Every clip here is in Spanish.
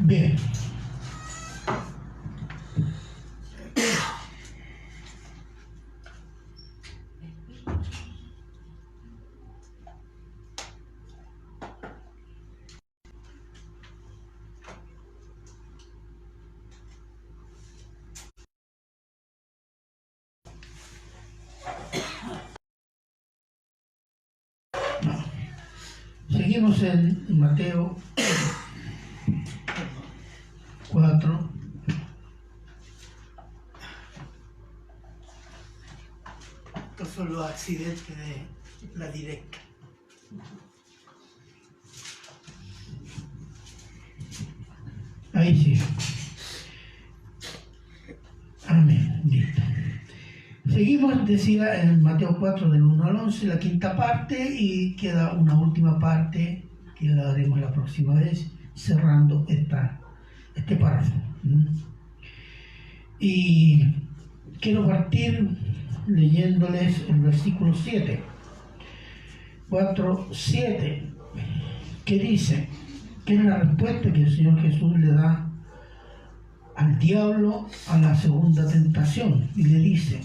Bien. Seguimos en Mateo 4. Estos son los accidentes de la directa. Ahí sí. Amén. Listo. Seguimos, decía, en Mateo 4, del 1 al 11, la quinta parte, y queda una última parte que la haremos la próxima vez, cerrando este párrafo. Y quiero partir leyéndoles el versículo 7. 4:7, que dice, que es la respuesta que el Señor Jesús le da al diablo a la segunda tentación, y le dice: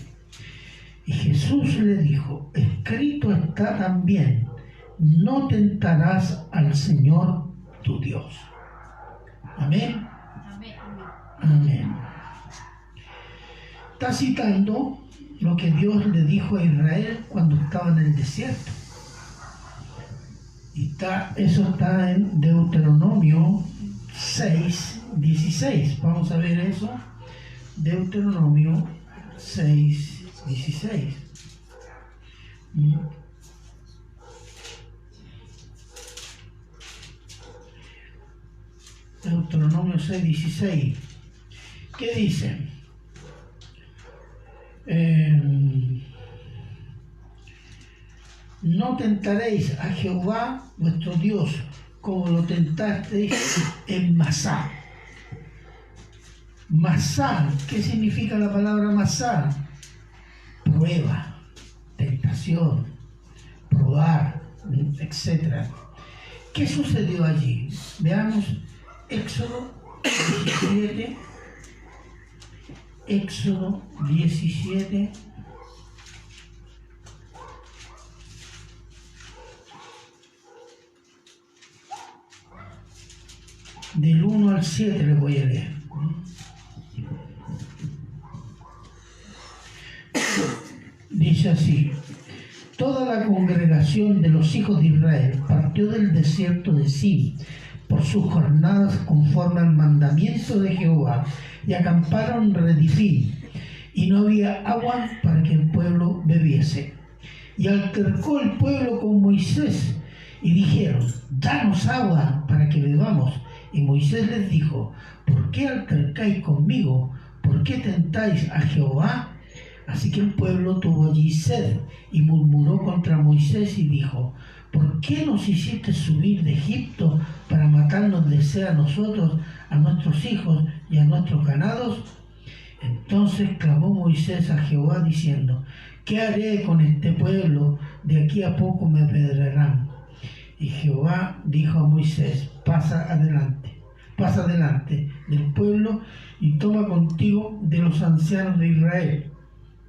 y Jesús le dijo, escrito está también, no tentarás al Señor tu Dios. Amén. Amén. Amén. Está citando lo que Dios le dijo a Israel cuando estaba en el desierto. Y eso está en Deuteronomio 6:16. Vamos a ver eso. Deuteronomio 6:16. Deuteronomio 6:16. ¿Qué dice? No tentaréis a Jehová vuestro Dios como lo tentasteis en Masá. Masá, ¿qué significa la palabra Masá? Prueba, tentación, probar, etc. ¿Qué sucedió allí? Veamos Éxodo 17. Éxodo 17. Del 1 al 7 le voy a leer. Dice así: toda la congregación de los hijos de Israel partió del desierto de Sin por sus jornadas conforme al mandamiento de Jehová, y acamparon en Redifín, y no había agua para que el pueblo bebiese. Y altercó el pueblo con Moisés, y dijeron: danos agua para que bebamos. Y Moisés les dijo: ¿por qué altercáis conmigo? ¿Por qué tentáis a Jehová? Así que el pueblo tuvo allí sed, y murmuró contra Moisés y dijo: ¿por qué nos hiciste subir de Egipto para matarnos de sed a nosotros, a nuestros hijos y a nuestros ganados? Entonces clamó Moisés a Jehová diciendo: ¿qué haré con este pueblo? De aquí a poco me apedrearán. Y Jehová dijo a Moisés: pasa adelante del pueblo y toma contigo de los ancianos de Israel,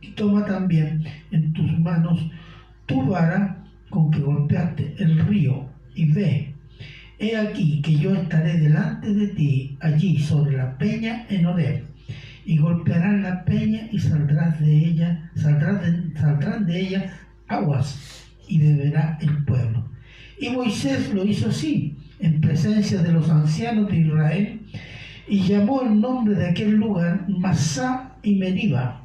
y toma también en tus manos tu vara con que golpeaste el río, y ve, he aquí que yo estaré delante de ti allí sobre la peña en Horeb, y golpearán la peña y saldrán de ella aguas, y beberá el pueblo. Y Moisés lo hizo así, en presencia de los ancianos de Israel, y llamó el nombre de aquel lugar Masá y Meriba,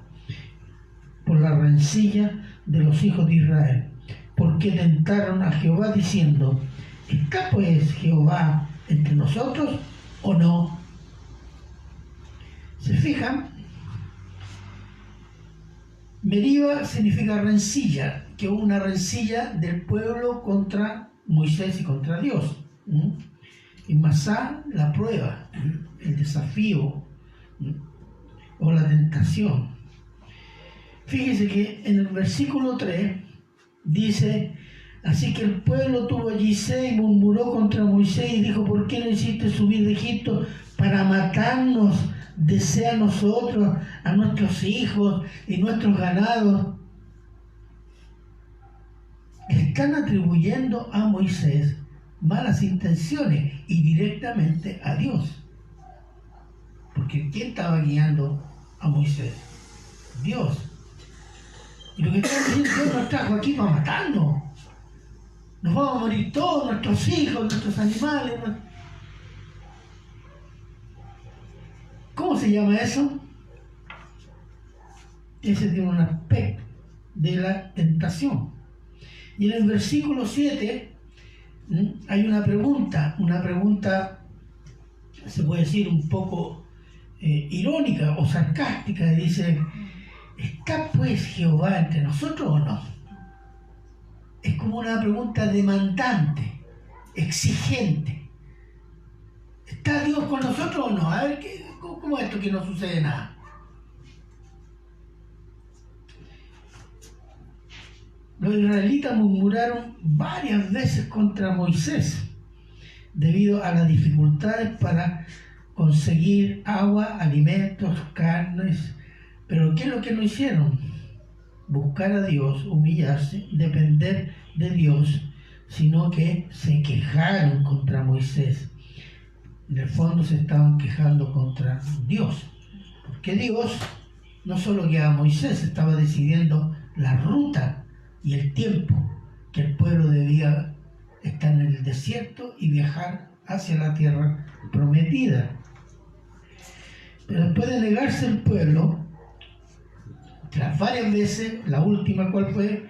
por la rencilla de los hijos de Israel, porque tentaron a Jehová diciendo: ¿está pues Jehová entre nosotros o no? ¿Se fijan? Meriba significa rencilla, que hubo una rencilla del pueblo contra Moisés y contra Dios. Y Masá, la prueba, el desafío o la tentación. Fíjese que en el versículo 3 dice: así que el pueblo tuvo allí sed y murmuró contra Moisés y dijo: ¿por qué no hiciste subir de Egipto para matarnos, desea a nosotros, a nuestros hijos y nuestros ganados. Están atribuyendo a Moisés malas intenciones y directamente a Dios. Porque ¿quién estaba guiando a Moisés? Dios. Y lo que está diciendo, Dios nos trajo aquí para matarnos. Nos vamos a morir todos, nuestros hijos, nuestros animales. ¿Cómo se llama eso? Ese tiene un aspecto de la tentación. Y en el versículo 7 hay una pregunta, se puede decir un poco irónica o sarcástica, y dice: ¿está pues Jehová entre nosotros o no? Es como una pregunta demandante, exigente. ¿Está Dios con nosotros o no? A ver, ¿cómo es esto que no sucede nada? Los israelitas murmuraron varias veces contra Moisés debido a las dificultades para conseguir agua, alimentos, carnes. Pero ¿qué es lo que no hicieron? Buscar a Dios, humillarse, depender de Dios, sino que se quejaron contra Moisés. En el fondo se estaban quejando contra Dios, porque Dios no solo guiaba a Moisés, estaba decidiendo la ruta y el tiempo que el pueblo debía estar en el desierto y viajar hacia la tierra prometida. Pero después de negarse el pueblo, tras varias veces, la última cual fue,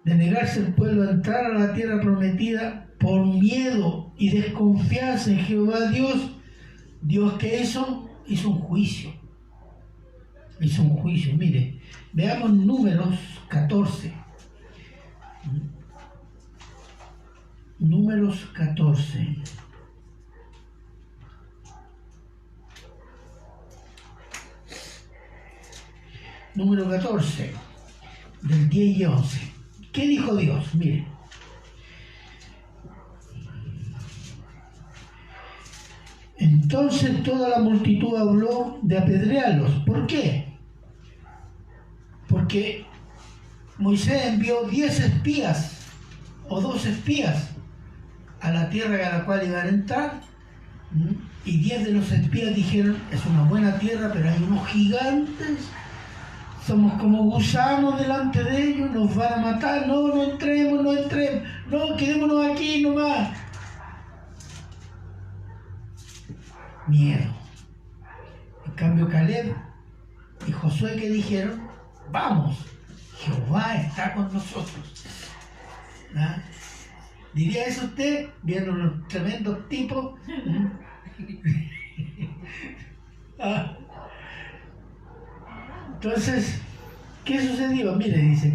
de negarse el pueblo a entrar a la tierra prometida por miedo y desconfianza en Jehová Dios, ¿Dios qué hizo? Hizo un juicio. Hizo un juicio. Mire, veamos Números 14. Números 14. Número 14, del 10 y 11. ¿Qué dijo Dios? Mire. Entonces toda la multitud habló de apedrearlos. ¿Por qué? Porque Moisés envió 10 espías o 2 espías a la tierra a la cual iban a entrar, y 10 de los espías dijeron: es una buena tierra, pero hay unos gigantes, somos como gusanos delante de ellos, nos van a matar, no entremos, no, quedémonos aquí nomás. Miedo. En cambio Caleb y Josué, que dijeron: vamos, Jehová está con nosotros. ¿Ah? ¿Diría eso usted, viendo los tremendos tipos? ¿Ah? Entonces, ¿qué sucedió? Mire, dice,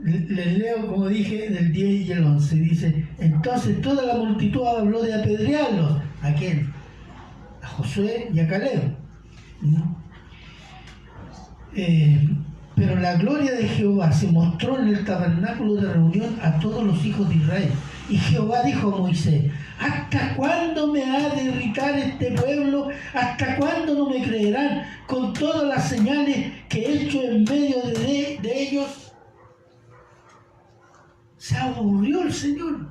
les leo como dije del 10 y el 11, dice: entonces toda la multitud habló de apedrearlos. ¿A quién? A Josué y a Caleb. Pero la gloria de Jehová se mostró en el tabernáculo de reunión a todos los hijos de Israel. Y Jehová dijo a Moisés: ¿hasta cuándo me ha de irritar este pueblo? ¿Hasta cuándo no me creerán con todas las señales que he hecho en medio de ellos? Se aburrió el Señor.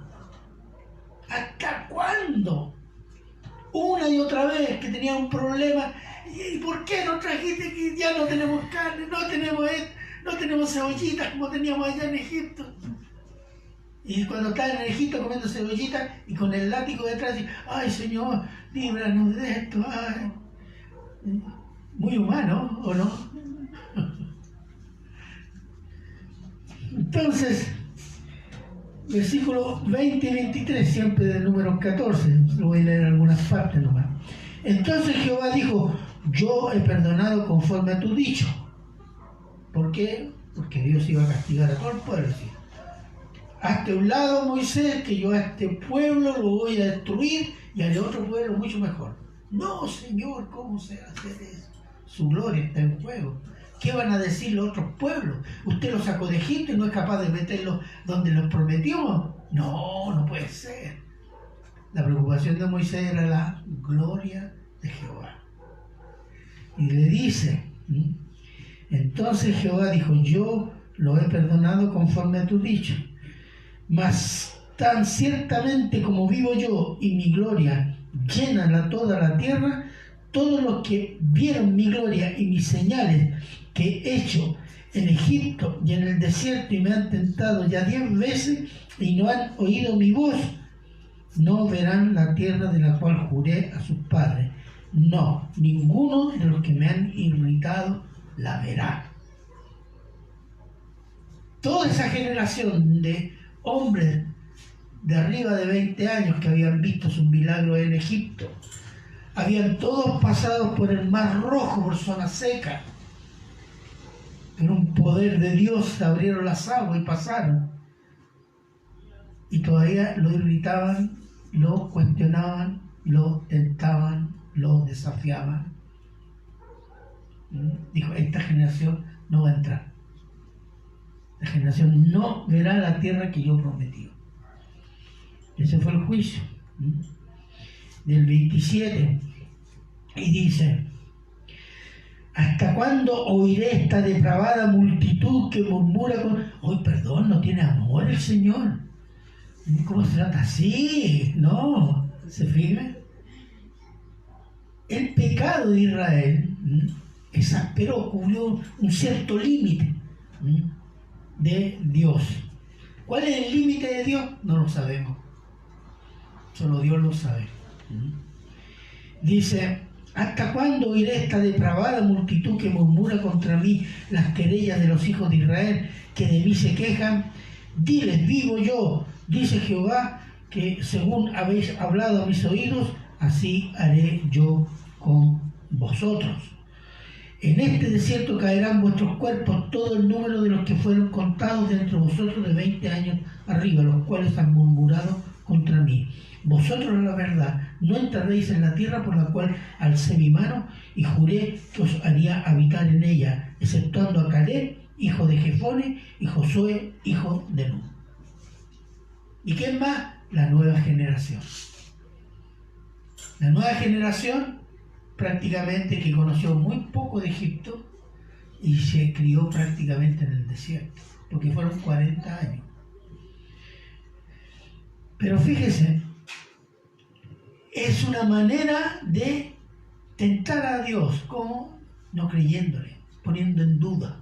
¿Hasta cuándo? Una y otra vez que tenía un problema. ¿Y por qué no trajiste que ya no tenemos carne, no tenemos cebollitas como teníamos allá en Egipto? Y cuando estaban en Egipto comiendo cebollitas y con el látigo detrás, y, ay Señor, líbranos de esto. Ay. Muy humano, ¿o no? Entonces, versículos 20 y 23, siempre del número 14, lo voy a leer algunas partes nomás. Entonces Jehová dijo: yo he perdonado conforme a tu dicho. ¿Por qué? Porque Dios iba a castigar a todo el pueblo. ¿Sí? Hazte un lado, Moisés, que yo a este pueblo lo voy a destruir y al otro pueblo mucho mejor. No, Señor, ¿cómo se hace eso? Su gloria está en fuego. ¿Qué van a decir los otros pueblos? ¿Usted los sacó de Egipto y no es capaz de meterlos donde los prometió? No, no puede ser. La preocupación de Moisés era la gloria de Jehová. Y le dice, entonces Jehová dijo, yo lo he perdonado conforme a tu dicho, mas tan ciertamente como vivo yo y mi gloria llena toda la tierra, todos los que vieron mi gloria y mis señales que he hecho en Egipto y en el desierto y me han tentado ya 10 veces y no han oído mi voz, no verán la tierra de la cual juré a sus padres. No, ninguno de los que me han irritado la verá. Toda esa generación de hombres de arriba de 20 años que habían visto sus milagros en Egipto, habían todos pasado por el Mar Rojo, por zona seca. En un poder de Dios se abrieron las aguas y pasaron. Y todavía lo irritaban, lo cuestionaban, lo tentaban, lo desafiaban. Dijo, esta generación no va a entrar. La generación no verá la tierra que yo prometí. Ese fue el juicio. Del 27. Y dice, ¿hasta cuándo oiré esta depravada multitud que murmura con... ¡Ay, perdón! ¿No tiene amor el Señor? ¿Cómo se trata así? No, ¿se fija? El pecado de Israel exasperó, cubrió un cierto límite de Dios. ¿Cuál es el límite de Dios? No lo sabemos. Solo Dios lo sabe. Dice, ¿hasta cuándo oiré esta depravada multitud que murmura contra mí las querellas de los hijos de Israel que de mí se quejan? Diles, vivo yo, dice Jehová, que según habéis hablado a mis oídos, así haré yo con vosotros. En este desierto caerán vuestros cuerpos todo el número de los que fueron contados de entre vosotros de 20 años arriba, los cuales han murmurado contra mí. Vosotros, la verdad, no entraréis en la tierra por la cual alcé mi mano y juré que os haría habitar en ella, exceptuando a Caleb, hijo de Jefone, y Josué, hijo de Nun. ¿Y quién más? La nueva generación. La nueva generación prácticamente que conoció muy poco de Egipto y se crió prácticamente en el desierto, porque fueron 40 años. Pero fíjese, es una manera de tentar a Dios, como no creyéndole, poniendo en duda.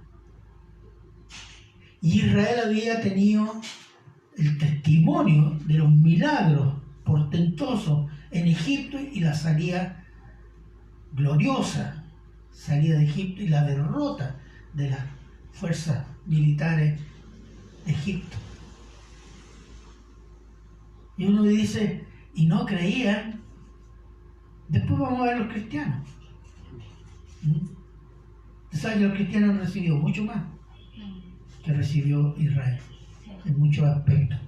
Y Israel había tenido el testimonio de los milagros portentosos en Egipto y la salida gloriosa, salida de Egipto y la derrota de las fuerzas militares de Egipto. Y uno dice, y no creían. Después vamos a ver los cristianos. Usted sabe que los cristianos han recibido mucho más que recibió Israel, en muchos aspectos.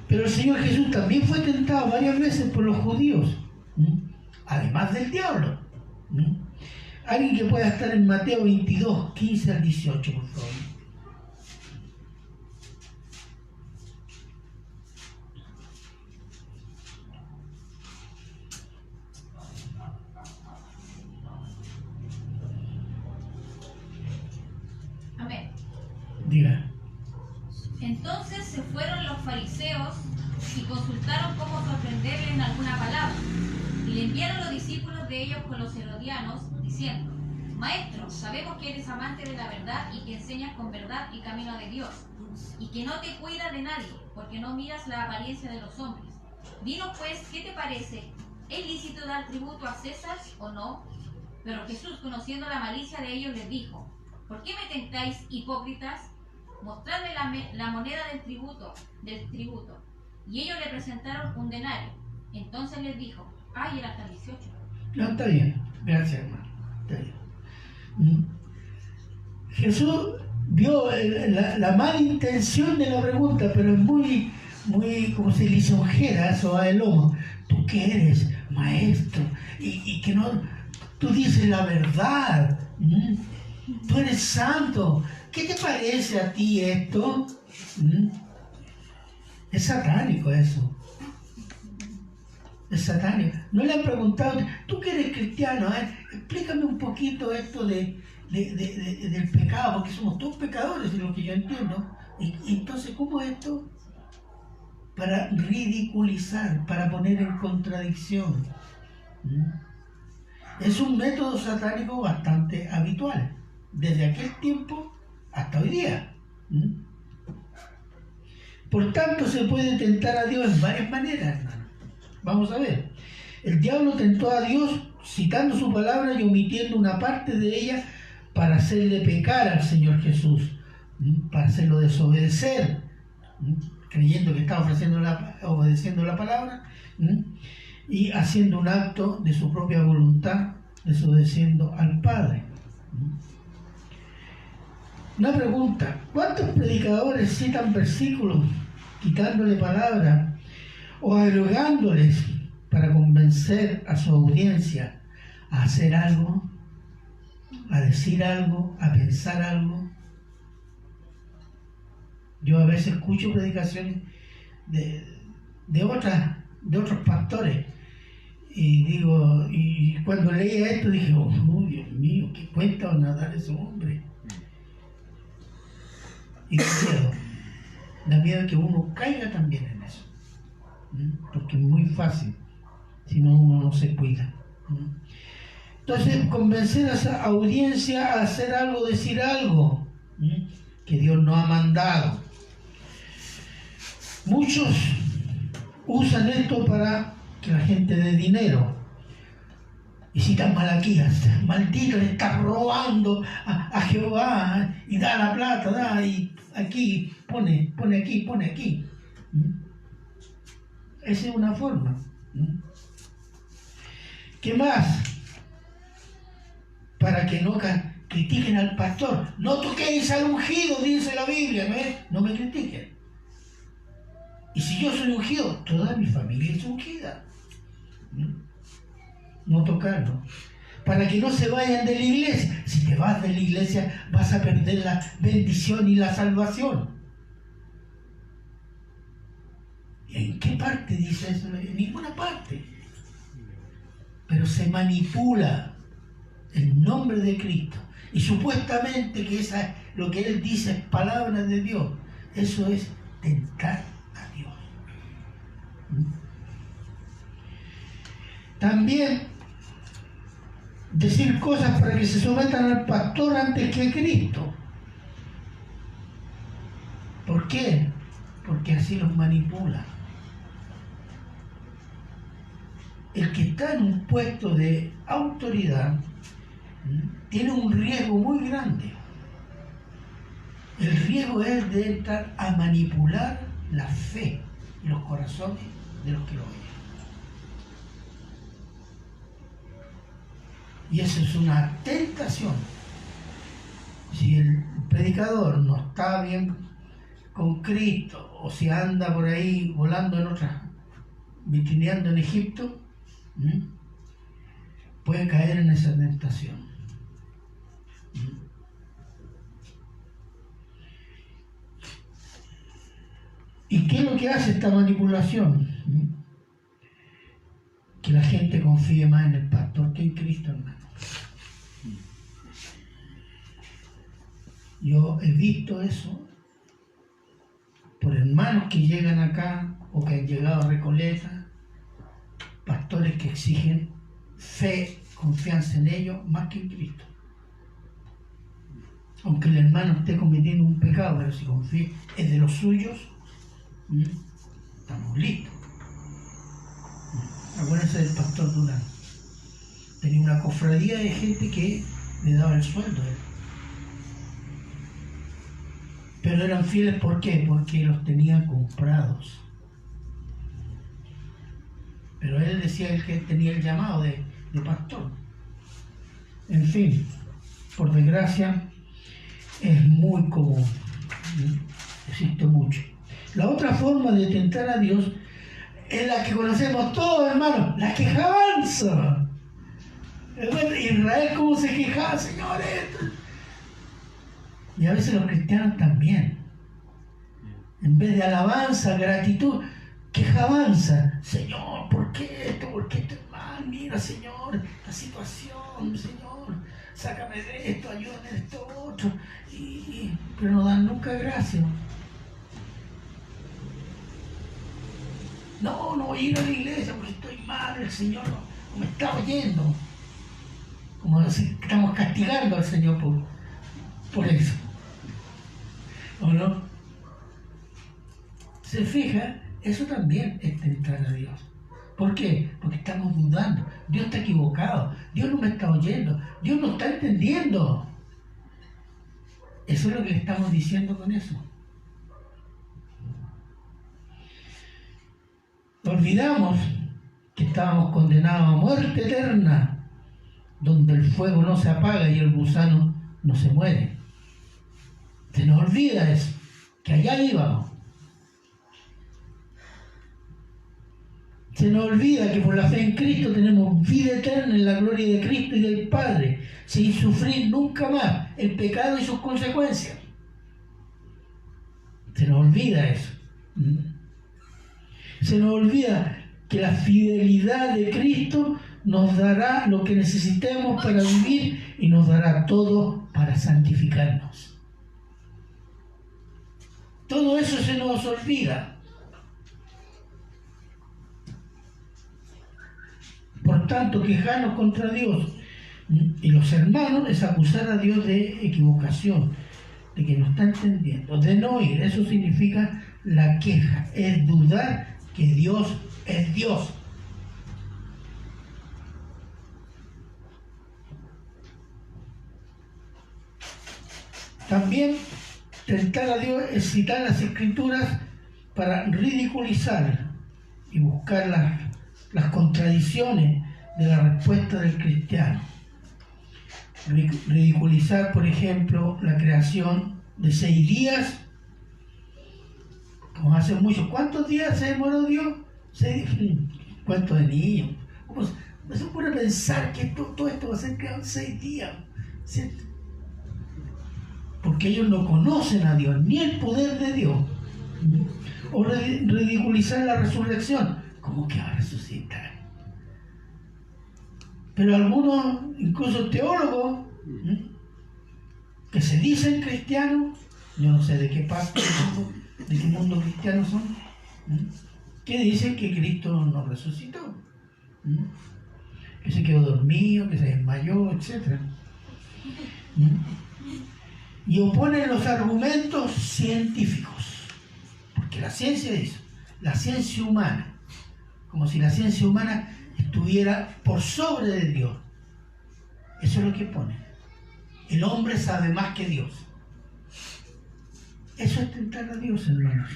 Pero el Señor Jesús también fue tentado varias veces por los judíos, además del diablo. Alguien que pueda estar en Mateo 22, 15 al 18, por favor. Amén. Diga. Entonces se fueron los fariseos y consultaron cómo sorprenderle en alguna palabra. Y le enviaron los discípulos de ellos con los herodianos, diciendo, Maestro, sabemos que eres amante de la verdad y que enseñas con verdad y camino de Dios, y que no te cuidas de nadie, porque no miras la apariencia de los hombres. Dinos pues, ¿qué te parece? ¿Es lícito dar tributo a César o no? Pero Jesús, conociendo la malicia de ellos, les dijo, ¿por qué me tentáis, hipócritas? Mostradme la moneda del tributo. Y ellos le presentaron un denario. Entonces les dijo, era hasta el 18. No, está bien. Gracias, hermano. Está bien. Jesús vio la mala intención de la pregunta, pero es muy, como se lisonjera, eso va el lomo. ¿Tú qué eres, maestro? Y que no, tú dices la verdad. Tú eres santo. ¿Qué te parece a ti esto? Es satánico eso. Es satánico. No le han preguntado, tú que eres cristiano, explícame un poquito esto del pecado, porque somos todos pecadores, es lo que yo entiendo. Y entonces, ¿cómo es esto? Para ridiculizar, para poner en contradicción. Es un método satánico bastante habitual, desde aquel tiempo hasta hoy día. Por tanto, se puede tentar a Dios en varias maneras, hermano. Vamos a ver. El diablo tentó a Dios citando su palabra y omitiendo una parte de ella para hacerle pecar al Señor Jesús, para hacerlo desobedecer, creyendo que estaba obedeciendo la palabra, y haciendo un acto de su propia voluntad, desobedeciendo al Padre. Una pregunta: ¿cuántos predicadores citan versículos quitándole palabras o agregándoles para convencer a su audiencia a hacer algo, a decir algo, a pensar algo? Yo a veces escucho predicaciones de otros pastores y cuando leía esto dije, oh Dios mío, ¿qué cuenta van a dar ese hombre? Y da miedo que uno caiga también en eso, porque es muy fácil si no uno no se cuida. Entonces, convencer a esa audiencia a hacer algo, decir algo que Dios no ha mandado. Muchos usan esto para que la gente dé dinero. Y citan Malaquías: maldito, le está robando a Jehová, y da la plata, da, y aquí, pone aquí, pone aquí. Esa es una forma. ¿Qué más? Para que no critiquen al pastor. No toquéis al ungido, dice la Biblia, no me critiquen. Y si yo soy ungido, toda mi familia es ungida. No tocarlo. Para que no se vayan de la iglesia. Si te vas de la iglesia, vas a perder la bendición y la salvación. ¿Y en qué parte dice eso? En ninguna parte. Pero se manipula el nombre de Cristo. Y supuestamente que lo que Él dice es palabra de Dios. Eso es tentar a Dios. También decir cosas para que se sometan al pastor antes que a Cristo. ¿Por qué? Porque así los manipula. El que está en un puesto de autoridad tiene un riesgo muy grande. El riesgo es de entrar a manipular la fe y los corazones de los que lo oyen. Y eso es una tentación. Si el predicador no está bien con Cristo, o si anda por ahí volando en otras, vitrineando en Egipto, puede caer en esa tentación. ¿Y qué es lo que hace esta manipulación? Que la gente confíe más en el pastor que en Cristo, hermano. Yo he visto eso por hermanos que llegan acá o que han llegado a Recoleta, pastores que exigen fe, confianza en ellos más que en Cristo. Aunque el hermano esté cometiendo un pecado, pero si confía es de los suyos, estamos listos. Acuérdense del pastor Durán. Tenía una cofradía de gente que le daba el sueldo a él. Pero eran fieles, ¿por qué? Porque los tenían comprados. Pero él decía que tenía el llamado de pastor. En fin, por desgracia, es muy común. Existe mucho. La otra forma de tentar a Dios es la que conocemos todos, hermanos, la quejanza. Israel, ¿cómo se quejaba, señores? Y a veces los cristianos también. En vez de alabanza, gratitud, quejabanza. Señor, ¿por qué esto? ¿Por qué estoy mal? Mira, Señor, la situación, Señor, sácame de esto, ayúdame de esto otro. Pero no dan nunca gracias. No voy a ir a la iglesia porque estoy mal, el Señor no me está oyendo. Como si estamos castigando al Señor por eso. ¿O no? ¿Se fija? Eso también es tentar a Dios. ¿Por qué? Porque estamos dudando. Dios está equivocado. Dios no me está oyendo. Dios no está entendiendo. Eso es lo que le estamos diciendo con eso. Olvidamos que estábamos condenados a muerte eterna, donde el fuego no se apaga y el gusano no se muere. Se nos olvida eso, que allá íbamos. Se nos olvida que por la fe en Cristo tenemos vida eterna en la gloria de Cristo y del Padre, sin sufrir nunca más el pecado y sus consecuencias. Se nos olvida eso. Se nos olvida que la fidelidad de Cristo nos dará lo que necesitemos para vivir y nos dará todo para santificarnos. Todo eso se nos olvida. Por tanto, quejarnos contra Dios y los hermanos es acusar a Dios de equivocación, de que no está entendiendo, de no oír. Eso significa la queja, es dudar que Dios es Dios. También tentar a Dios es citar las Escrituras para ridiculizar y buscar las contradicciones de la respuesta del cristiano. Ridiculizar, por ejemplo, la creación de 6 días, como hace mucho. ¿Cuántos días se demoró Dios? 6 días. ¿Cuántos de niños? No se puede pensar que todo esto va a ser creado en 6 días, ¿cierto? Porque ellos no conocen a Dios, ni el poder de Dios. O ridiculizar la resurrección. ¿Cómo que va a resucitar? Pero algunos, incluso teólogos, que se dicen cristianos, yo no sé de qué parte de qué mundo cristiano son, que dicen que Cristo no resucitó, que se quedó dormido, que se desmayó, etc. Y oponen los argumentos científicos, porque la ciencia es eso, la ciencia humana, como si la ciencia humana estuviera por sobre de Dios. Eso es lo que ponen. El hombre sabe más que Dios. Eso es tentar a Dios, hermanos.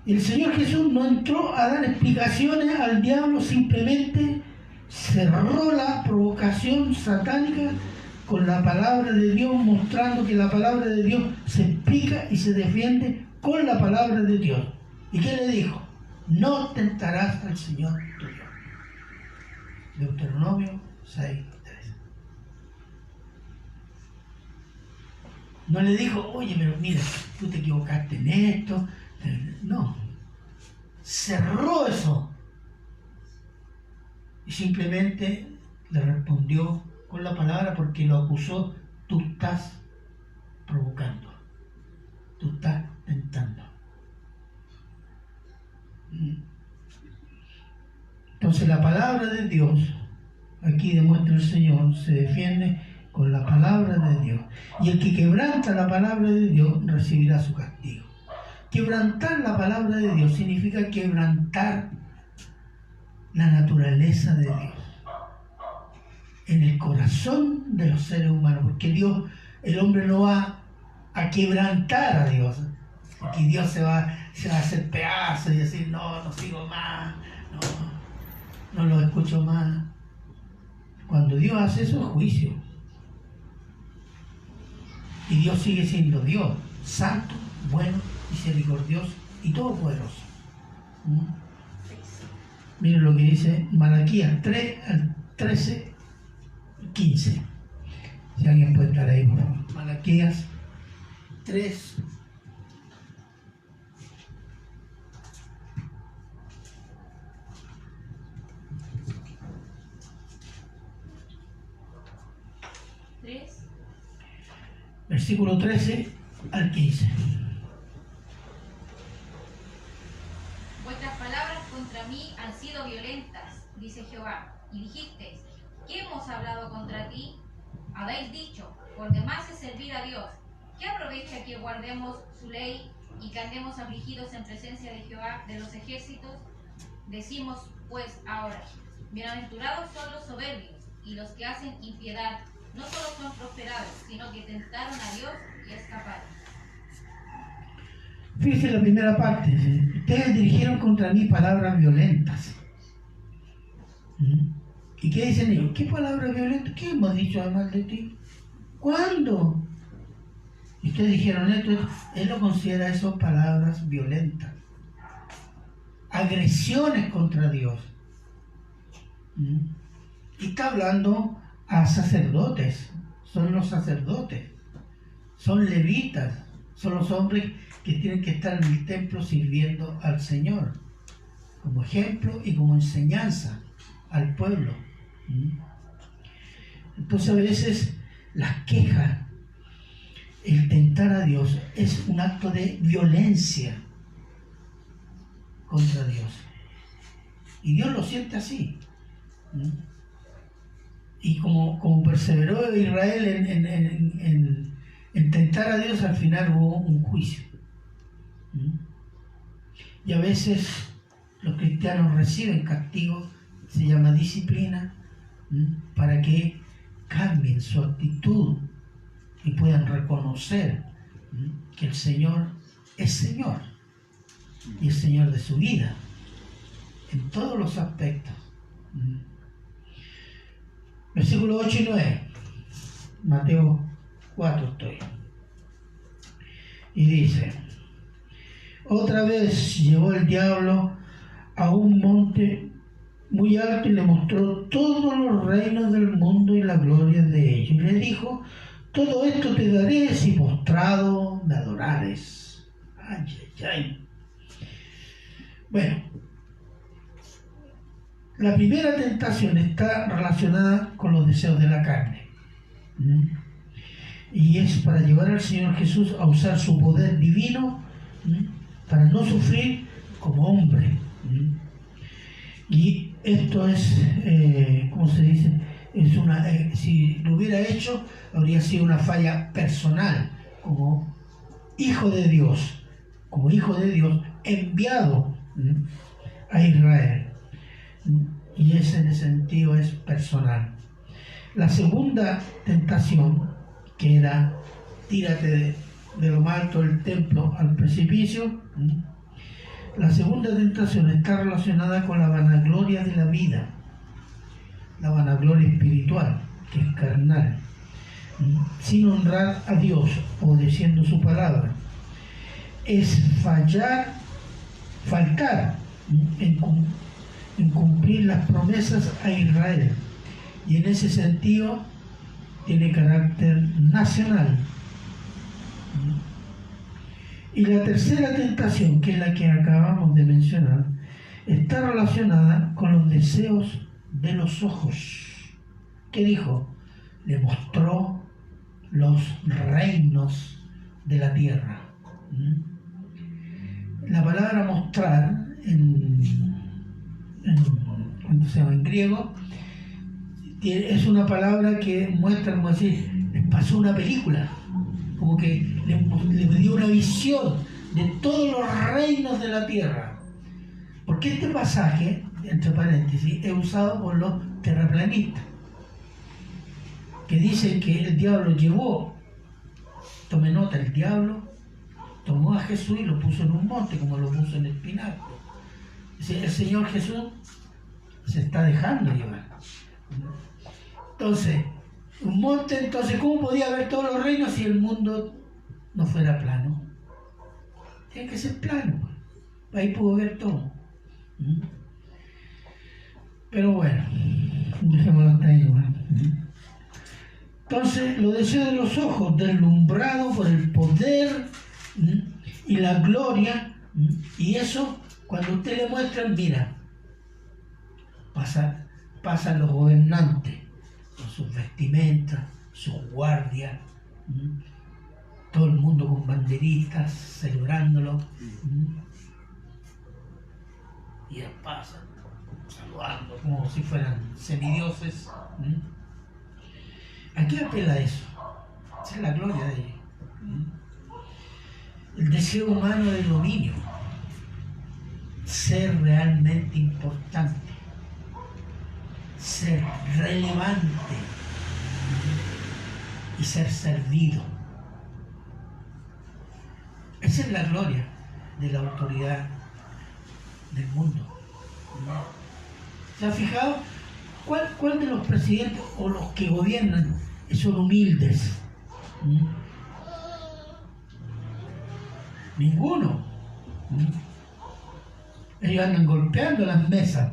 El Señor Jesús no entró a dar explicaciones al diablo, simplemente cerró la provocación satánica con la palabra de Dios, mostrando que la palabra de Dios se explica y se defiende con la palabra de Dios. ¿Y qué le dijo? No tentarás al Señor tu Dios. Deuteronomio 6:3. No le dijo, oye, pero mira, tú te equivocaste en esto. No. Cerró eso. Y simplemente le respondió con la palabra porque lo acusó. Tú estás provocando. Tú estás tentando. Entonces la palabra de Dios, aquí demuestra el Señor, se defiende con la palabra de Dios. Y el que quebranta la palabra de Dios recibirá su castigo. Quebrantar la palabra de Dios significa quebrantar la naturaleza de Dios en el corazón de los seres humanos, porque Dios, el hombre no va a quebrantar a Dios, porque Dios se va a hacer pedazos y decir, no sigo más, no lo escucho más. Cuando Dios hace eso es juicio. Y Dios sigue siendo Dios, santo, bueno, misericordioso y todopoderoso. Miren lo que dice Malaquías 3 al 13, 15. Si alguien puede estar ahí, por favor. Malaquías 3, Versículo 13 al 15. Vuestras palabras contra mí han sido violentas, dice Jehová, y dijisteis, ¿qué hemos hablado contra ti? Habéis dicho, por demás es servir a Dios. ¿Qué aprovecha que guardemos su ley y que andemos afligidos en presencia de Jehová de los ejércitos? Decimos pues ahora, bienaventurados son los soberbios y los que hacen impiedad, no solo son prosperados, sino que tentaron a Dios y escaparon. Fíjense la primera parte. Ustedes dirigieron contra mí palabras violentas. ¿Y qué dicen ellos? ¿Qué palabras violentas? ¿Qué hemos dicho además de ti? ¿Cuándo? Y ustedes dijeron esto. Él lo considera eso palabras violentas. Agresiones contra Dios. Y está hablando a sacerdotes. Son los sacerdotes. Son levitas. Son los hombres que tienen que estar en el templo sirviendo al Señor. Como ejemplo y como enseñanza al pueblo. Entonces a veces las quejas, el tentar a Dios es un acto de violencia contra Dios. Y Dios lo siente así. Y como perseveró Israel en tentar a Dios, al final hubo un juicio. Y a veces los cristianos reciben castigo, se llama disciplina, para que cambien su actitud y puedan reconocer que el Señor es Señor y es Señor de su vida en todos los aspectos. Versículos 8 y 9, Mateo 4 estoy. Y dice: otra vez llevó el diablo a un monte muy alto y le mostró todos los reinos del mundo y la gloria de ellos. Y le dijo: todo esto te daré si postrado me adorares. Ay, ay, ay. Bueno, la primera tentación está relacionada con los deseos de la carne. Y es para llevar al Señor Jesús a usar su poder divino para no sufrir como hombre. Y esto es, ¿cómo se dice? Es una, si lo hubiera hecho, habría sido una falla personal, como hijo de Dios, enviado a Israel. Y ese en ese sentido es personal. La segunda tentación, que era tírate de lo más alto del templo al precipicio, la segunda tentación está relacionada con la vanagloria de la vida, la vanagloria espiritual, que es carnal, sin honrar a Dios, obedeciendo su palabra. Es faltar en cumplir las promesas a Israel, y en ese sentido tiene carácter nacional. Y la tercera tentación, que es la que acabamos de mencionar, está relacionada con los deseos de los ojos. ¿Qué dijo? Le mostró los reinos de la tierra. La palabra mostrar en griego es una palabra que muestra, como decir, les pasó una película, como que le dio una visión de todos los reinos de la tierra. Porque este pasaje, entre paréntesis, es usado por los terraplanistas, que dicen que el diablo llevó, tome nota, el diablo tomó a Jesús y lo puso en un monte, como lo puso en el pináculo. El Señor Jesús se está dejando llevar. Entonces, un monte, entonces, ¿cómo podía haber todos los reinos si el mundo no fuera plano? Tiene que ser plano. Ahí pudo ver todo. Pero bueno, dejémoslo hasta ahí. Entonces, los deseos de los ojos, deslumbrados por el poder y la gloria, y eso, cuando usted le muestran, mira, pasan los gobernantes con sus vestimentas, sus guardias, todo el mundo con banderitas, celebrándolo. Y ellos pasan, saludando como si fueran semidioses. ¿A qué apela eso? Esa es la gloria de ellos. El deseo humano de dominio, ser realmente importante, ser relevante y ser servido. Esa es la gloria de la autoridad del mundo. ¿Se ha fijado? ¿Cuál de los presidentes o los que gobiernan son humildes? Ninguno. Ellos andan golpeando las mesas.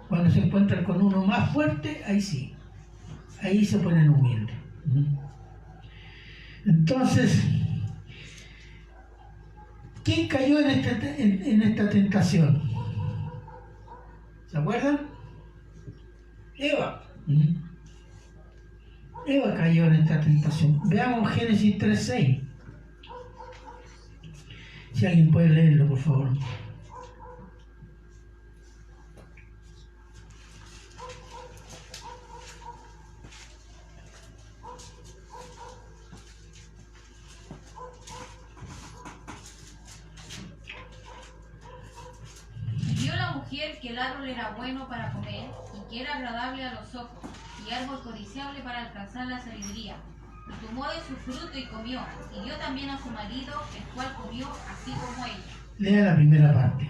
Cuando se encuentran con uno más fuerte, ahí sí. Ahí se ponen humildes. Entonces, ¿quién cayó en esta tentación? ¿Se acuerdan? Eva. Eva cayó en esta tentación. Veamos Génesis 3:6. Si alguien puede leerlo, por favor. Vio la mujer que el árbol era bueno para comer y que era agradable a los ojos y árbol codiciable para alcanzar la sabiduría. Y tomó de su fruto y comió, y dio también a su marido, el cual comió así como ella. Lea la primera parte.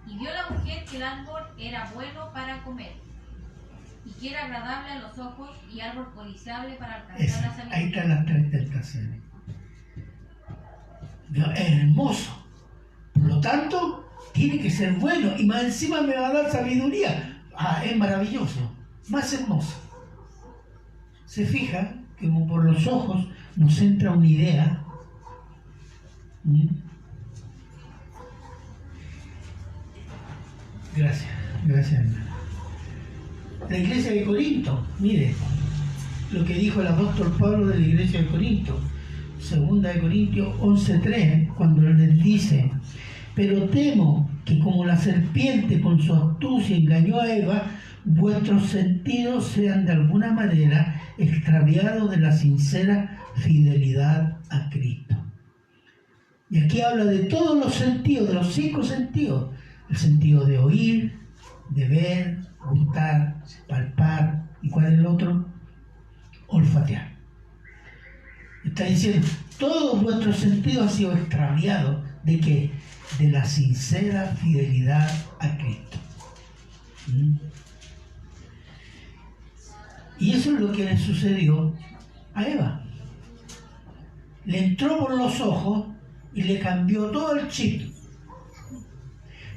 Y vio la mujer que el árbol era bueno para comer, y que era agradable a los ojos, y árbol codiciable para alcanzar la sabiduría. Ahí están las tres tentaciones. Es hermoso. Por lo tanto, tiene que ser bueno, y más encima me va a dar sabiduría. Es maravilloso. Más hermoso. Se fija que como por los ojos nos entra una idea. Gracias hermano. La iglesia de Corinto, mire lo que dijo el apóstol Pablo de la iglesia de Corinto, 2 de Corintios 11:3, cuando les dice: pero temo que como la serpiente con su astucia engañó a Eva, vuestros sentidos sean de alguna manera extraviados de la sincera fidelidad a Cristo. Y aquí habla de todos los sentidos, de los 5 sentidos. El sentido de oír, de ver, gustar, palpar. ¿Y cuál es el otro? Olfatear. Está diciendo, todos vuestros sentidos han sido extraviados. ¿De qué? De la sincera fidelidad a Cristo. Y eso es lo que le sucedió a Eva. Le entró por los ojos y le cambió todo el chip.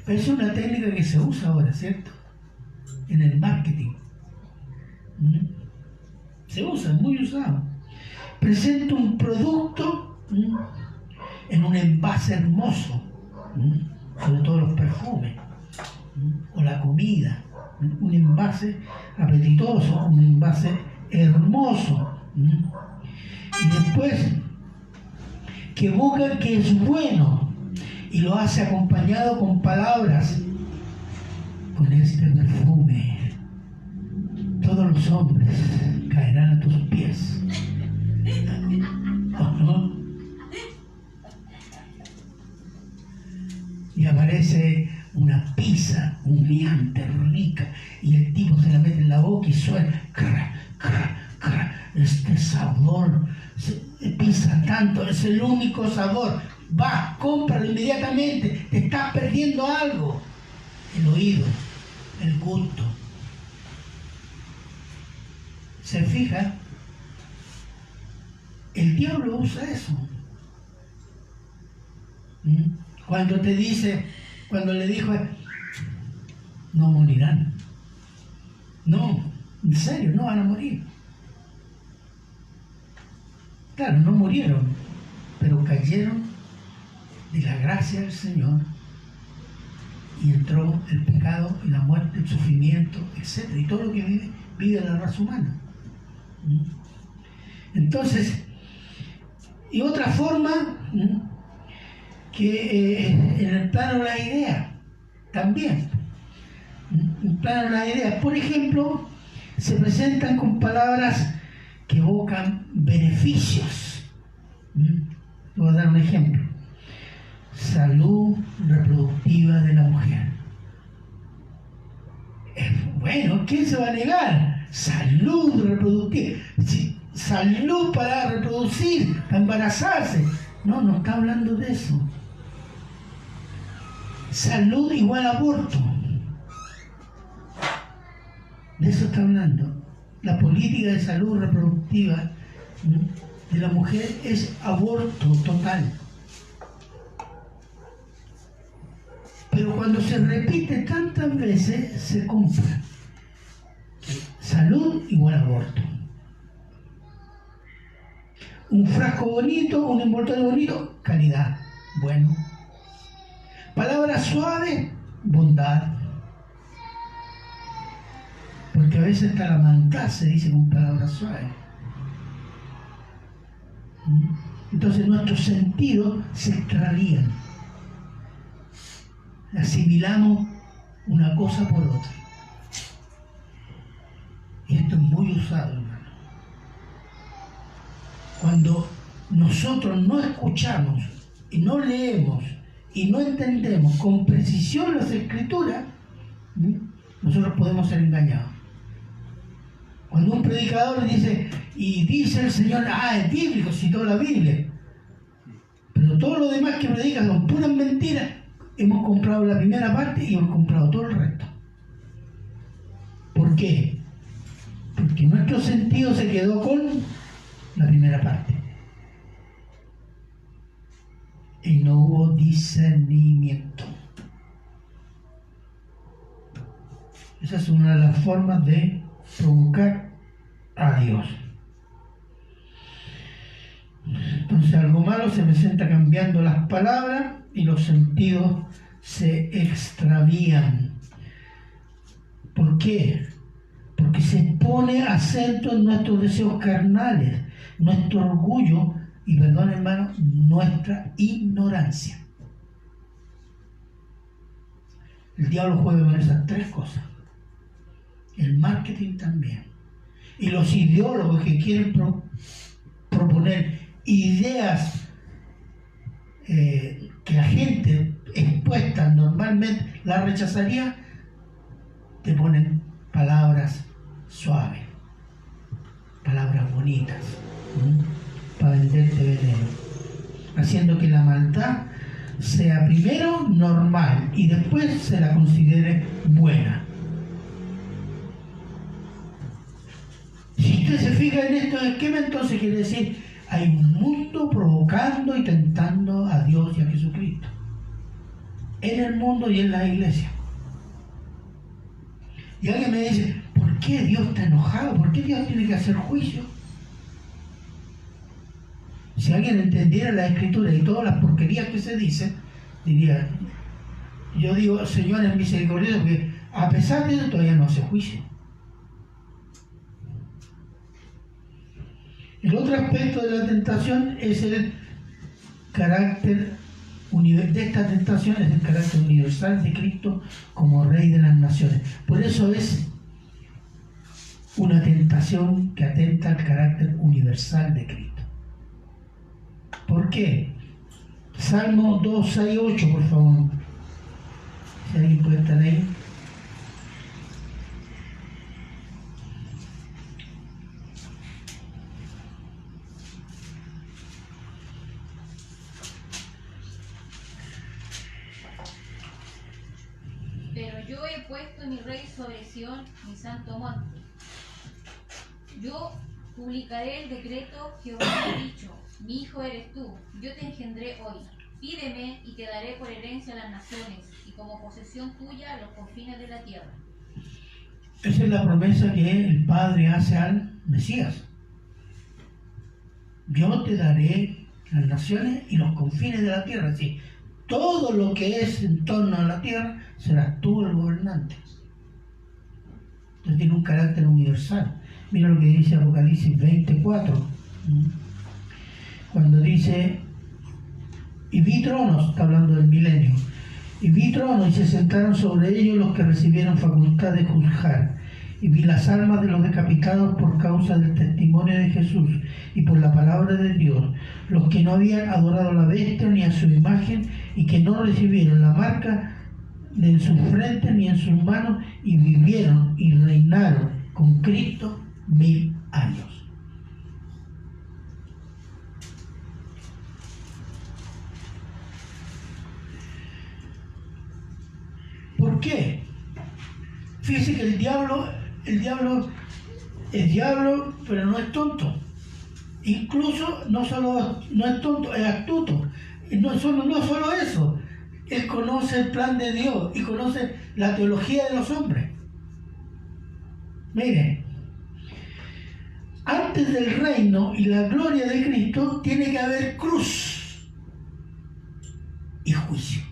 Pero es una técnica que se usa ahora, ¿cierto? En el marketing. Se usa, es muy usado. Presenta un producto en un envase hermoso, sobre todo los perfumes, o la comida, un envase apetitoso, un envase hermoso. Y después, que evoca que es bueno, y lo hace acompañado con palabras: con este perfume todos los hombres caerán a tus pies. ¿No? Y aparece una pizza humeante, rica, y el tipo se la mete en la boca y suena este sabor, pizza tanto, es el único sabor. Va, cómpralo inmediatamente, te estás perdiendo algo. El oído, el gusto. ¿Se fija? El diablo usa eso. Cuando te dice, cuando le dijo, no morirán. No, en serio, no van a morir. Claro, no murieron, pero cayeron de la gracia del Señor y entró el pecado y la muerte, el sufrimiento, etc. Y todo lo que vive la raza humana. Entonces, Y otra forma, que en el plano de la idea, también. En el plano de la idea, por ejemplo, se presentan con palabras que evocan beneficios. Voy a dar un ejemplo. Salud reproductiva de la mujer. Bueno, ¿quién se va a negar? Salud reproductiva. Sí, salud para reproducir, para embarazarse. No, no está hablando de eso. Salud igual a aborto. De eso está hablando. La política de salud reproductiva de la mujer es aborto total. Pero cuando se repite tantas veces, se compra. Salud igual a aborto. Un frasco bonito, un envoltorio bonito, calidad, bueno. Palabras suaves, bondad. Porque a veces hasta la maldad se dice con palabras suaves. Entonces nuestros sentidos se extravían. Asimilamos una cosa por otra. Y esto es muy usado, hermano. Cuando nosotros no escuchamos y no leemos y no entendemos con precisión las escrituras, nosotros podemos ser engañados. Cuando un predicador dice, y dice el Señor, es bíblico, citó la Biblia, pero todo lo demás que predica son puras mentiras, hemos comprado la primera parte y hemos comprado todo el resto. ¿Por qué? Porque nuestro sentido se quedó con la primera parte. Y no hubo discernimiento. Esa es una de las formas de provocar a Dios. Entonces algo malo se presenta cambiando las palabras y los sentidos se extravían. ¿Por qué? Porque se pone acento en nuestros deseos carnales, nuestro orgullo y, perdón hermano, nuestra ignorancia. El diablo juega con esas tres cosas. El marketing también. Y los ideólogos que quieren proponer ideas que la gente expuesta normalmente la rechazaría, te ponen palabras suaves, palabras bonitas, para venderte veneno, haciendo que la maldad sea primero normal y después se la considere buena. Si usted se fija en estos esquemas, entonces quiere decir hay un mundo provocando y tentando a Dios y a Jesucristo en el mundo y en la iglesia. Y alguien me dice, ¿por qué Dios está enojado? ¿Por qué Dios tiene que hacer juicio? Si alguien entendiera la escritura y todas las porquerías que se dicen, diría, yo digo, Señor es misericordioso, porque a pesar de eso todavía no hace juicio. El otro aspecto de la tentación es el carácter de esta tentación, es el carácter universal de Cristo como Rey de las Naciones. Por eso es una tentación que atenta al carácter universal de Cristo. ¿Por qué? Salmo 2, 6, 8, por favor. Si alguien puede estar ahí. Pero yo he puesto mi rey sobre Sión, mi santo monte. Yo publicaré el decreto que os he dicho. Mi hijo eres tú, yo te engendré hoy. Pídeme y te daré por herencia a las naciones, y como posesión tuya los confines de la tierra. Esa es la promesa que el Padre hace al Mesías. Yo te daré las naciones y los confines de la tierra. Es decir, todo lo que es en torno a la tierra, serás tú el gobernante. Entonces tiene un carácter universal. Mira lo que dice Apocalipsis 24. cuando dice, y vi tronos, está hablando del milenio, y vi tronos y se sentaron sobre ellos los que recibieron facultad de juzgar, y vi las almas de los decapitados por causa del testimonio de Jesús y por la palabra de Dios, los que no habían adorado a la bestia ni a su imagen y que no recibieron la marca ni en sus frentes ni en sus manos, y vivieron y reinaron con Cristo 1000 años. ¿Por qué? Fíjese que el diablo es diablo, pero no es tonto. Incluso no es tonto, es astuto. Y no solo eso, él conoce el plan de Dios y conoce la teología de los hombres. Miren, antes del reino y la gloria de Cristo tiene que haber cruz y juicio.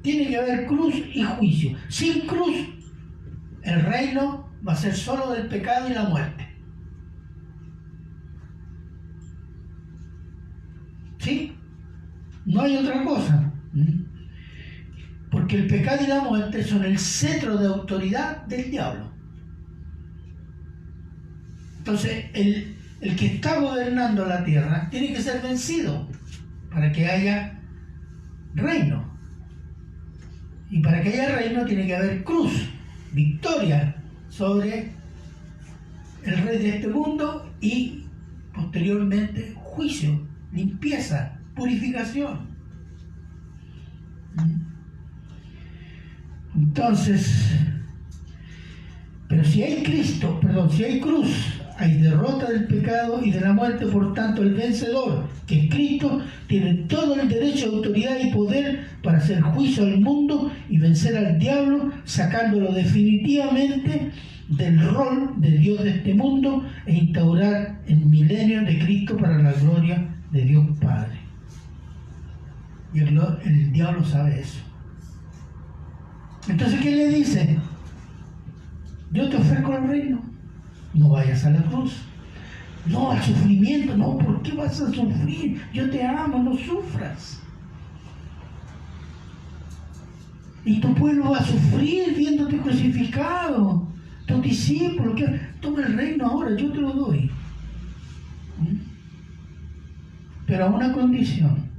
Tiene que haber cruz y juicio. Sin cruz, el reino va a ser solo del pecado y la muerte. ¿Sí? No hay otra cosa. Porque el pecado y la muerte son el cetro de autoridad del diablo. Entonces, el que está gobernando la tierra tiene que ser vencido para que haya reino. Y para que haya reino tiene que haber cruz, victoria sobre el rey de este mundo y posteriormente juicio, limpieza, purificación. Entonces, pero si hay cruz, hay derrota del pecado y de la muerte. Por tanto, el vencedor, que es Cristo, tiene todo el derecho, autoridad y poder para hacer juicio al mundo y vencer al diablo, sacándolo definitivamente del rol de Dios de este mundo e instaurar el milenio de Cristo para la gloria de Dios Padre. Y el diablo sabe eso. Entonces, ¿qué le dice? Yo te ofrezco el reino. No vayas a la cruz. No al sufrimiento. No, ¿por qué vas a sufrir? Yo te amo, no sufras. Y tu pueblo va a sufrir viéndote crucificado. Tus discípulos, toma el reino ahora, yo te lo doy. Pero a una condición: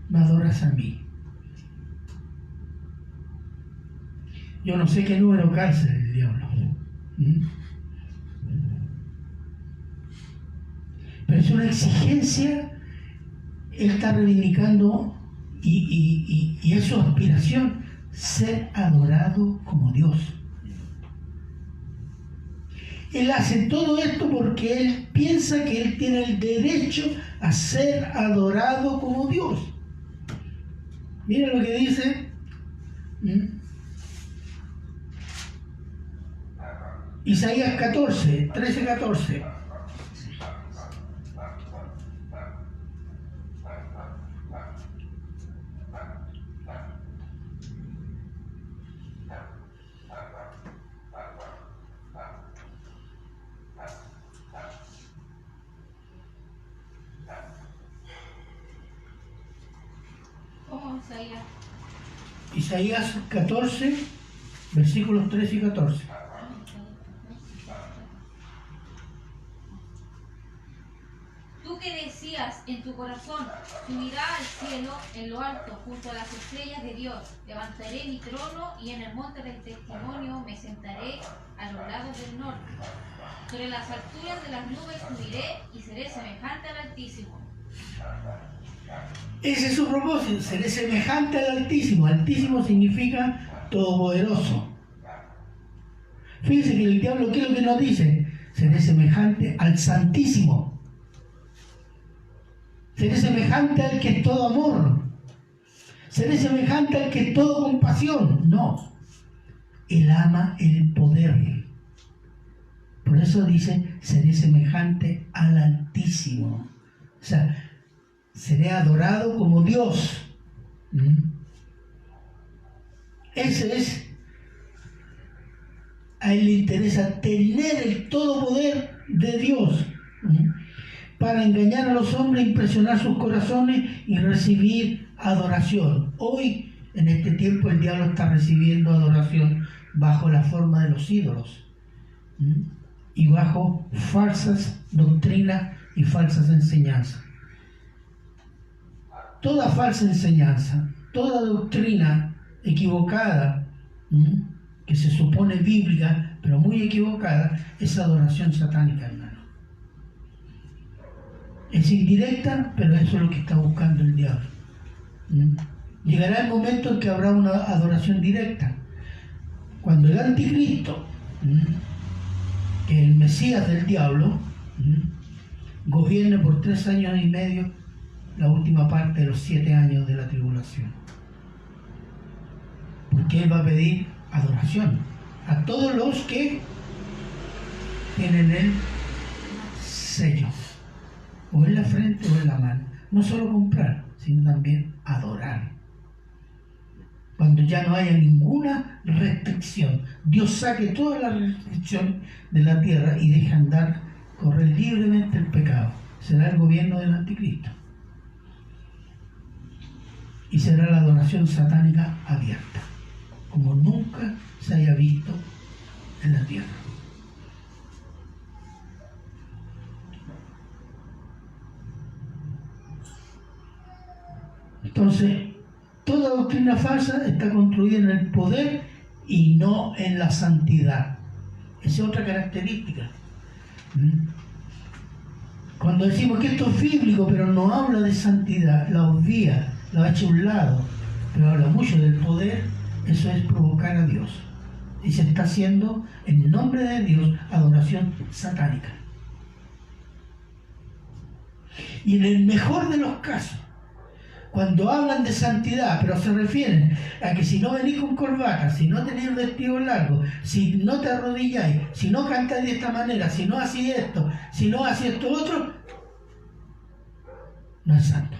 me adoras a mí. Yo no sé qué número calza el diablo. Pero es una exigencia. Él está reivindicando y es su aspiración, ser adorado como Dios. Él hace todo esto porque él piensa que él tiene el derecho a ser adorado como Dios. Mira lo que dice Isaías 14, 13-14. ¿Cómo Isaías? Isaías 14, versículos 13 y 14. Tú que decías en tu corazón, subirá al cielo en lo alto, junto a las estrellas de Dios, levantaré mi trono y en el monte del testimonio me sentaré a los lados del norte. Sobre las alturas de las nubes subiré y seré semejante al Altísimo. Ese es su propósito, seré semejante al Altísimo. Altísimo significa todopoderoso. Fíjense que el diablo, ¿qué es lo que nos dice? Seré semejante al Santísimo. Seré semejante al que es todo amor. Seré semejante al que es todo compasión. No. Él ama el poder. Por eso dice, seré semejante al Altísimo. O sea, seré adorado como Dios. Ese es. A él le interesa tener el todo poder de Dios, para engañar a los hombres, impresionar sus corazones y recibir adoración. Hoy, en este tiempo, el diablo está recibiendo adoración bajo la forma de los ídolos y bajo falsas doctrinas y falsas enseñanzas. Toda falsa enseñanza, toda doctrina equivocada, que se supone bíblica, pero muy equivocada, es adoración satánica, hermano. Es indirecta, pero eso es lo que está buscando el diablo. Llegará el momento en que habrá una adoración directa. Cuando el anticristo, que es el Mesías del diablo, gobierne por 3 años y medio la última parte de los 7 años de la tribulación. Porque él va a pedir adoración a todos los que tienen el sello, o en la frente o en la mano. No solo comprar, sino también adorar. Cuando ya no haya ninguna restricción, Dios saque toda la restricción de la tierra y deje andar, correr libremente el pecado. Será el gobierno del anticristo. Y será la adoración satánica abierta, como nunca se haya visto en la tierra. Entonces, toda doctrina falsa está construida en el poder y no en la santidad. Esa es otra característica. Cuando decimos que esto es bíblico, pero no habla de santidad, la obvia, la echa a un lado, pero habla mucho del poder, eso es provocar a Dios. Y se está haciendo, en nombre de Dios, adoración satánica. Y en el mejor de los casos, cuando hablan de santidad, pero se refieren a que si no venís con corbata, si no tenéis vestido largo, si no te arrodilláis, si no cantáis de esta manera, si no hacéis esto, si no hacéis esto otro, no es santo.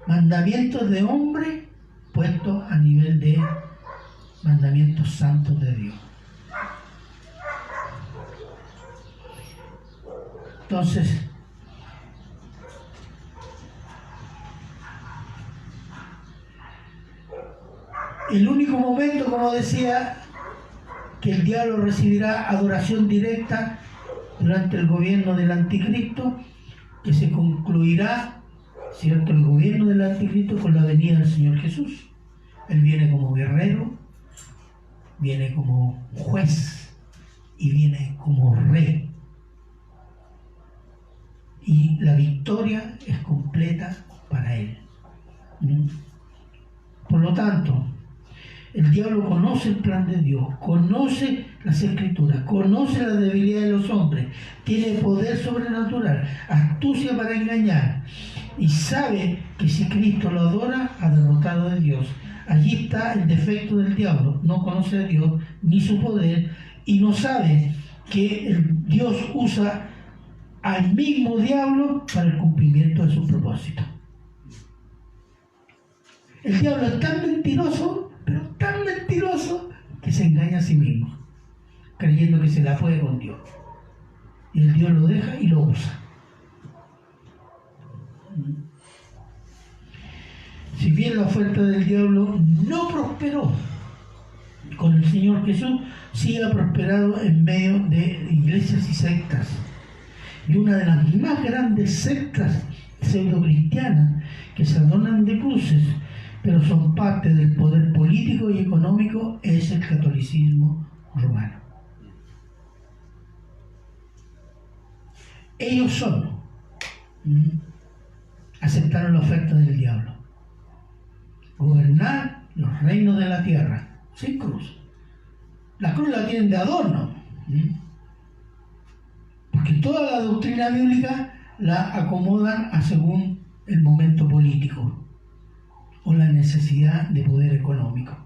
Mandamientos de hombre puestos a nivel de mandamientos santos de Dios. Entonces, el único momento, como decía, que el diablo recibirá adoración directa durante el gobierno del anticristo, que se concluirá, ¿cierto?, el gobierno del anticristo con la venida del Señor Jesús. Él viene como guerrero, viene como juez y viene como rey. Y la victoria es completa para él. Por lo tanto, el diablo conoce el plan de Dios, conoce las Escrituras, conoce la debilidad de los hombres, tiene poder sobrenatural, astucia para engañar, y sabe que si Cristo lo adora, ha derrotado a Dios. Allí está el defecto del diablo: no conoce a Dios ni su poder, y no sabe que Dios usa al mismo diablo para el cumplimiento de su propósito. El diablo es tan mentiroso, pero tan mentiroso, que se engaña a sí mismo, creyendo que se la puede con Dios. Y el Dios lo deja y lo usa. Si bien la oferta del diablo no prosperó con el Señor Jesús, sí ha prosperado en medio de iglesias y sectas. Y una de las más grandes sectas pseudo-cristianas, que se adornan de cruces, pero son parte del poder político y económico, es el catolicismo romano. Ellos solo aceptaron la oferta del diablo: gobernar los reinos de la tierra sin cruz. La cruz la tienen de adorno, porque toda la doctrina bíblica la acomodan a según el momento político o la necesidad de poder económico.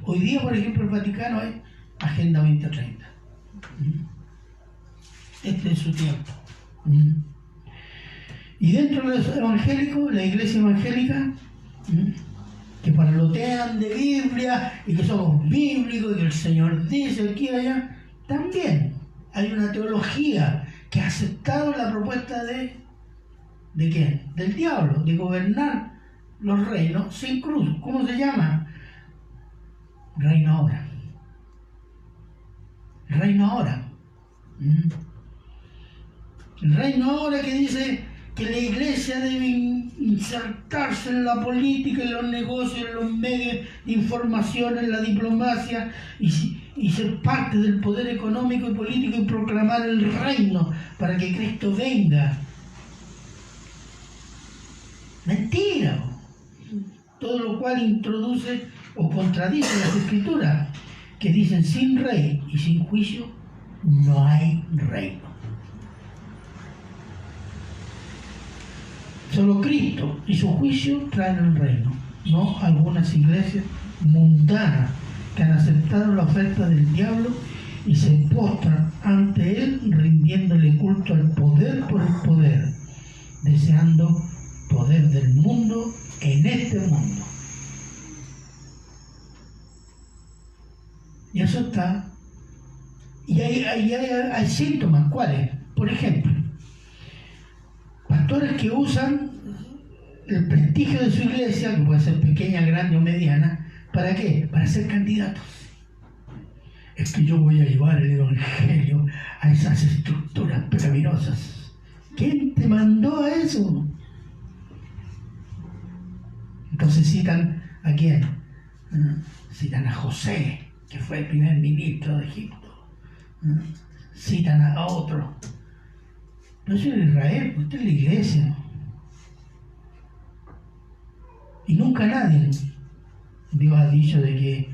Hoy día, por ejemplo, el Vaticano es Agenda 2030. Este es su tiempo. Y dentro de los evangélicos, la iglesia evangélica, que parlotean de Biblia y que somos bíblicos y que el Señor dice aquí y allá, también hay una teología que ha aceptado la propuesta ¿de quién? Del diablo, de gobernar los reinos sin cruz. ¿Cómo se llama? Reino ahora. Reino ahora. El reino ahora que dice que la iglesia debe insertarse en la política, en los negocios, en los medios de información, en la diplomacia y ser parte del poder económico y político y proclamar el reino para que Cristo venga. Mentira. Todo lo cual introduce o contradice las escrituras que dicen sin rey y sin juicio no hay reino. Solo Cristo y su juicio traen el reino, no algunas iglesias mundanas que han aceptado la oferta del diablo y se postran ante él rindiéndole culto al poder por el poder, deseando poder del mundo en este mundo. Y eso está. Y hay síntomas. ¿Cuáles? Por ejemplo, pastores que usan el prestigio de su iglesia, que puede ser pequeña, grande o mediana, ¿para qué? Para ser candidatos. Es que yo voy a llevar el evangelio a esas estructuras pecaminosas. ¿Quién te mandó a eso? Entonces citan ¿a quién? Citan a José, que fue el primer ministro de Egipto. Citan a otro. No es Israel, usted es la iglesia. Y nunca nadie, Dios ha dicho de que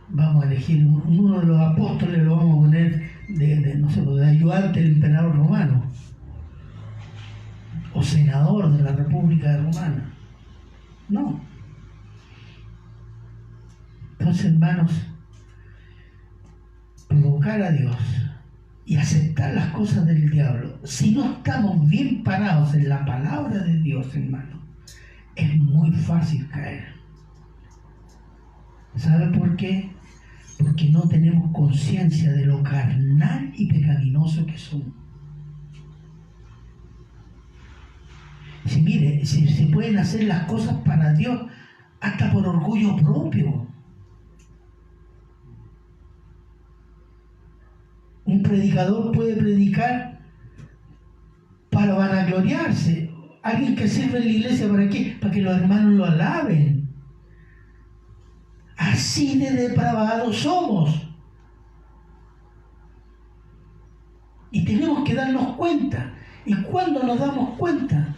vamos a elegir uno de los apóstoles, lo vamos a poner de ayudante del emperador romano o senador de la República Romana. No. Entonces, hermanos, provocar a Dios y aceptar las cosas del diablo, si no estamos bien parados en la palabra de Dios, hermano, es muy fácil caer. ¿Sabe por qué? Porque no tenemos conciencia de lo carnal y pecaminoso que somos. Si mire, si se pueden hacer las cosas para Dios hasta por orgullo propio. Un predicador puede predicar para vanagloriarse. Alguien que sirve en la iglesia, ¿para qué? Para que los hermanos lo alaben. Así de depravados somos. Y tenemos que darnos cuenta. ¿Y cuándo nos damos cuenta?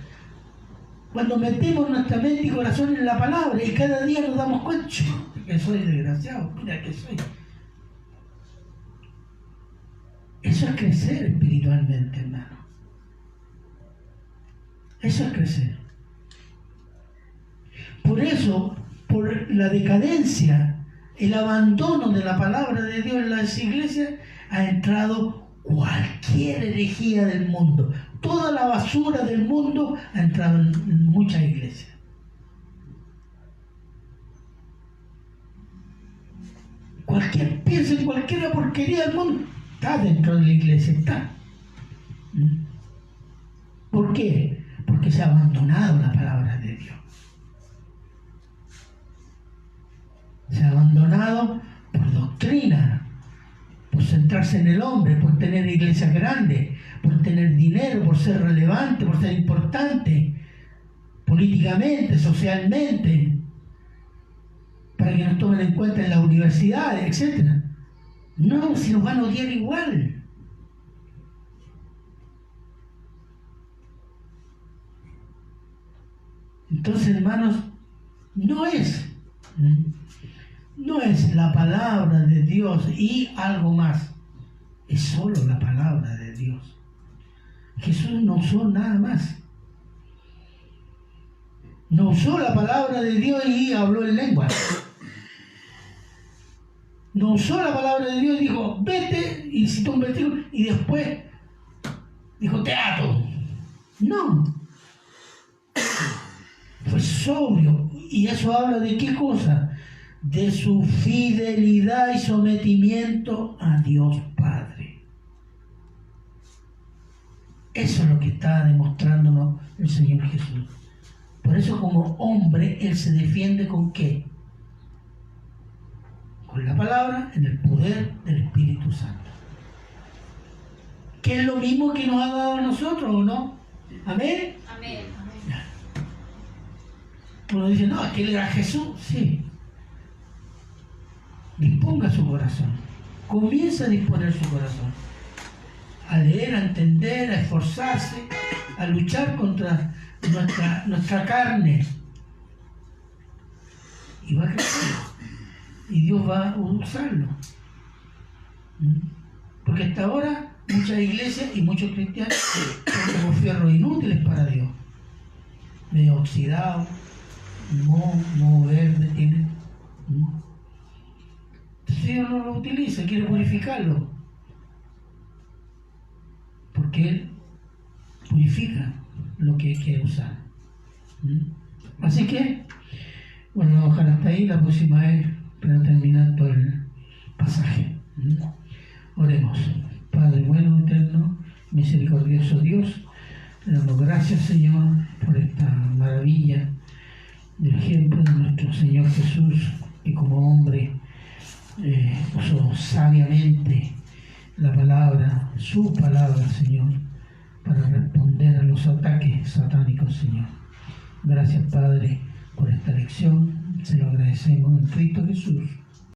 Cuando metemos nuestra mente y corazón en la palabra y cada día nos damos cuenta, que soy desgraciado, mira que soy. Eso es crecer espiritualmente, hermano. Eso es crecer. Por eso, por la decadencia, el abandono de la palabra de Dios en las iglesias, ha entrado cualquier herejía del mundo. Toda la basura del mundo ha entrado en muchas iglesias. Piensa en cualquier porquería del mundo, está dentro de la iglesia, está. ¿Por qué? Porque se ha abandonado la palabra de Dios. Se ha abandonado por doctrina, por centrarse en el hombre, por tener iglesias grandes, por tener dinero, por ser relevante, por ser importante, políticamente, socialmente, para que nos tomen en cuenta en las universidades, etc. No, si nos van a odiar igual. Entonces, hermanos, no es la palabra de Dios y algo más. Es solo la palabra de Dios. Jesús no usó nada más. No usó la palabra de Dios y habló en lengua. No usó la palabra de Dios y dijo, vete, y citó un versículo, y después dijo, te ato. No. Fue sobrio. ¿Y eso habla de qué cosa? De su fidelidad y sometimiento a Dios Padre. Eso es lo que está demostrándonos el Señor Jesús. Por eso como hombre, Él se defiende ¿con qué? Con la palabra, en el poder del Espíritu Santo. Que es lo mismo que nos ha dado a nosotros, ¿o no? ¿Amén? Amén. Uno dice, no, aquel era Jesús. Sí. Disponga su corazón. Comienza a disponer su corazón. A leer, a entender, a esforzarse, a luchar contra nuestra carne. Y va a crecer. Y Dios va a usarlo. Porque hasta ahora muchas iglesias y muchos cristianos son como fierros inútiles para Dios. Medio oxidados, moho verde tienen. Entonces Dios no lo utiliza, quiere purificarlo. Porque Él purifica lo que quiere usar. Así que, bueno, vamos a dejar hasta ahí. La próxima vez para terminar todo el pasaje. Oremos. Padre bueno, eterno, misericordioso Dios, le damos gracias, Señor, por esta maravilla del ejemplo de nuestro Señor Jesús, que como hombre usó sabiamente la palabra, su palabra, Señor, para responder a los ataques satánicos, Señor. Gracias, Padre, por esta lección. Se lo agradecemos en Cristo Jesús.